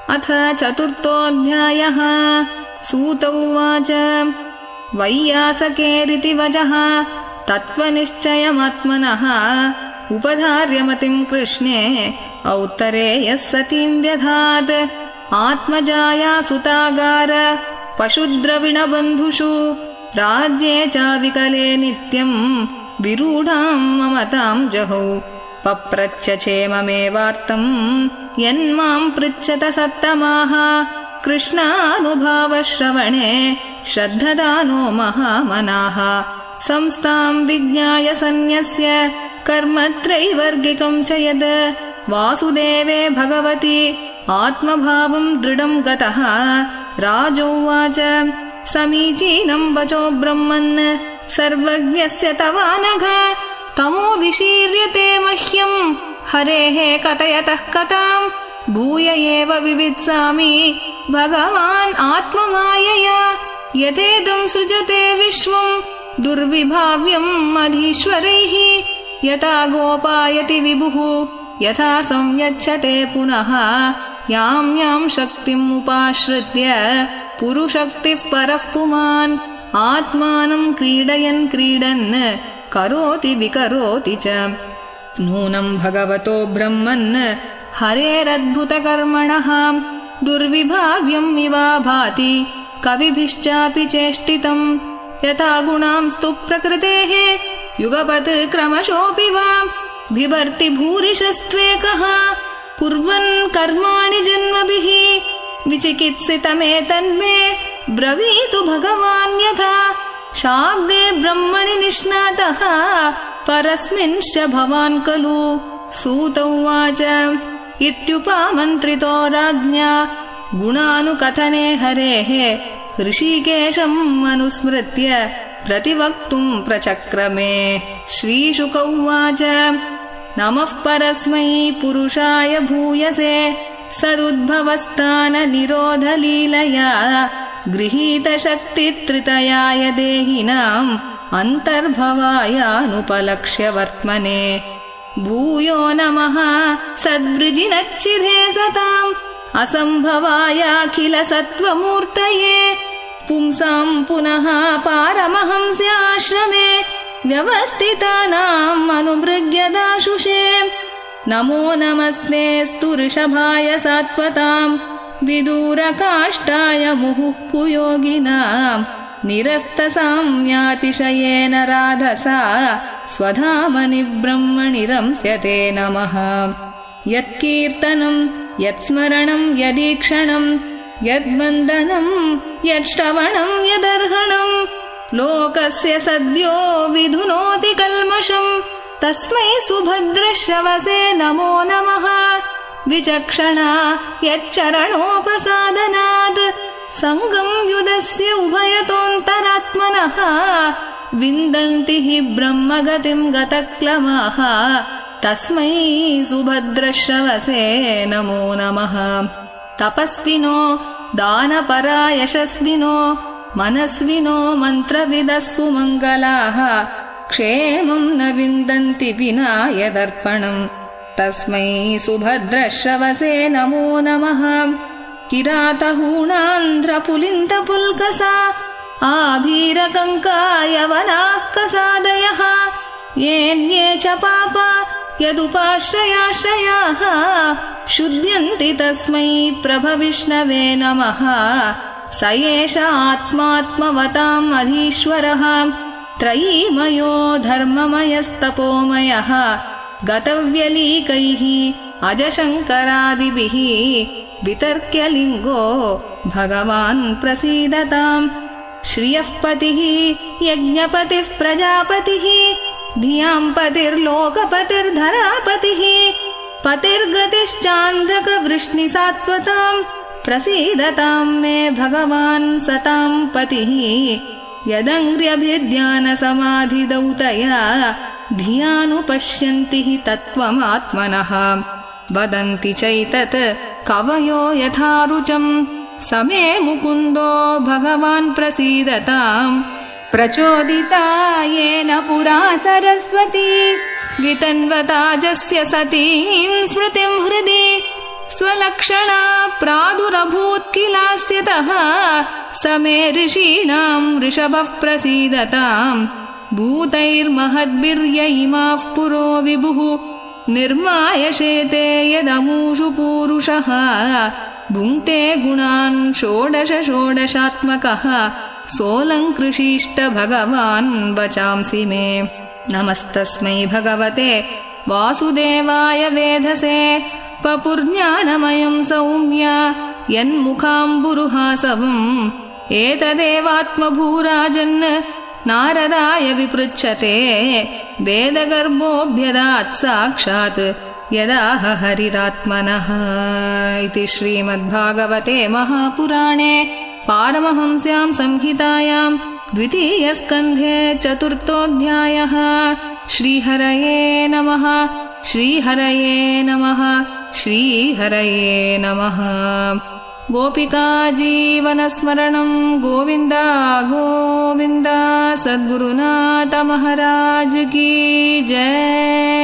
अथ चतुर्थोऽध्यायः। सूत उवाच वैयासकेरिति वचः तत्त्वनिश्चयमात्मनः उपधार्यमतिं कृष्णे औत्तरेयः सतीं व्यधात्। आत्मजाया सुतागार पशुद्रविणबन्धुषु राज्ये चाविकले नित्यम् विरूढां ममतां जहौ। पप्रच्छ चेममेवार्तम् यन्मां पृच्छत सत्तमाः। कृष्णानुभावश्रवणे श्रद्धदानो महामनाः। संस्थां विज्ञाय सन्न्यस्य कर्मत्रैवर्गिकं च यद् वासुदेवे भगवति आत्मभावं दृढं गतः। राजोवाच समीचीनं वचो ब्रह्मन् सर्वज्ञस्य तवानघ। तमो विशीर्यते मह्यं हरेः कथयतः कथां। भूय एव विवित्सामि भगवान् आत्ममायया। यथेदं सृजते विश्वं दुर्विभाव्यं मधीश्वरैः। यथा गोपायति विभुः यथा संयच्छते पुनः। यां यां शक्तिम् उपाश्रित्य पुरुशक्तिः परः पुमान्। आत्मानं क्रीडयन् क्रीडन् करोति विकरोति च। नूनं भगवतो ब्रह्मन् हरेरद्भुतकर्मणः। दुर्विभाव्यम् इवा भाति कविभिश्चापि चेष्टितम्। यथा गुणांस्तु प्रकृतेः युगपत् क्रमशोऽपि वा बिभर्ति भूरिशस्त्वेकः। कुर्वन् कर्माणि जन्मभिः विचिकित्सितमेतन्मे ब्रवीतु भगवान् यथा। शाब्दे ब्रह्मणि निष्णातः परस्मिंश्च भवान् खलु। सूत उवाच इत्युपमन्त्रितो राज्ञा गुणानुकथने हरेः ऋषिकेशम् अनुस्मृत्य प्रतिवक्तुम् प्रचक्रमे। श्रीशुक उवाच नमः परस्मै पुरुषाय भूयसे सदुद्भवस्थाननिरोधलीलया गृहीतशक्तित्रितयाय देहिनाम् अन्तर्भवायानुपलक्ष्य वर्त्मने। भूयो नमः सद्वृजिनच्चिधे सताम् असम्भवायाखिलसत्त्वमूर्तये। पुंसाम् पुनः पारमहंस्याश्रमे व्यवस्थितानाम् अनुमृग्यदाशुषे। नमो नमस्तेऽस्तु ऋषभाय सात्वताम् विदूरकाष्ठाय मुहुः योगिनाम्। निरस्तसाम्यातिशयेन राधसा स्वधामनि ब्रह्मणि रंस्यते नमः। यत्कीर्तनम् यत्स्मरणम् यदीक्षणम् यद्वन्दनम् यत्श्रवणम् यदर्हणम् लोकस्य सद्यो विधुनोति कल्मषम् तस्मै सुभद्रश्रवसे नमो नमः। विचक्षणा यच्चरणोपसादनात् सङ्गम् व्युदस्य उभयतोऽन्तरात्मनः विन्दन्ति हि ब्रह्मगतिम् गतक्लमाः तस्मै सुभद्रश्रवसे नमो नमः। तपस्विनो दानपरा यशस्विनो मनस्विनो मन्त्रविदः सुमङ्गलाः क्षेमम् न विन्दन्ति विना यदर्पणम् तस्मै सुभद्रश्रवसे नमो नमः। किरातहूणान्ध्रपुलिन्दपुल्कसा आभीरकङ्कायवनाः कसादयः येन्ये च पापा यदुपाश्रयाश्रयाः शुध्यन्ति तस्मै प्रभविष्णवे नमः। स एष आत्मात्मवताम् अधीश्वरः त्रयीमयो धर्ममयस्तपोमयः गतव्यलीकैः अजशङ्करादिभिः वितर्क्यलिङ्गो भगवान् प्रसीदताम्। श्रियः पतिः यज्ञपतिः प्रजापतिः धियाम् पतिर्लोकपतिर्धरापतिः पतिर्गतिश्चान्ध्रकवृष्णिसात्वताम् प्रसीदताम् मे भगवान् सताम् पतिः। यदङ्घ्र्यभिध्यानसमाधिदौतया धियानुपश्यन्ति हि तत्त्वमात्मनः वदन्ति चैतत् कवयो यथा रुचम् समे मुकुन्दो भगवान् प्रसीदताम्। प्रचोदिता येन पुरा सरस्वती वितन्वताजस्य सतीं स्मृतिं हृदि स्वलक्षणा प्रादुरभूत् किलास्यतः समे ऋषीणाम् ऋषभः प्रसीदताम् भूतैर्महद्भिर्य इमाः पुरो विभुः निर्मायशेते यदमूषु पूरुषः भुङ्क्ते गुणान् षोडशात्मकः सोऽलङ्कृषीष्ट भगवान् वचांसि मे। नमस्तस्मै भगवते वासुदेवाय वेधसे पपुर्ज्ञानमयम् सौम्य यन्मुखाम्बुरुहासवम् एतदेवात्मभूराजन् नारदाय विपृच्छते वेदगर्भोऽभ्यदात् साक्षात् यदाह हरिरात्मनः। इति श्रीमद्भागवते महापुराणे पारमहंस्यां संहितायां द्वितीयस्कन्धे चतुर्थोऽध्यायः। श्रीहरये नमः। श्रीहरये नमः। श्रीहरये नमः। गोपिका जीवनस्मरणं गोविन्द गोविन्द। सद्गुरुनाथ महाराज की जय।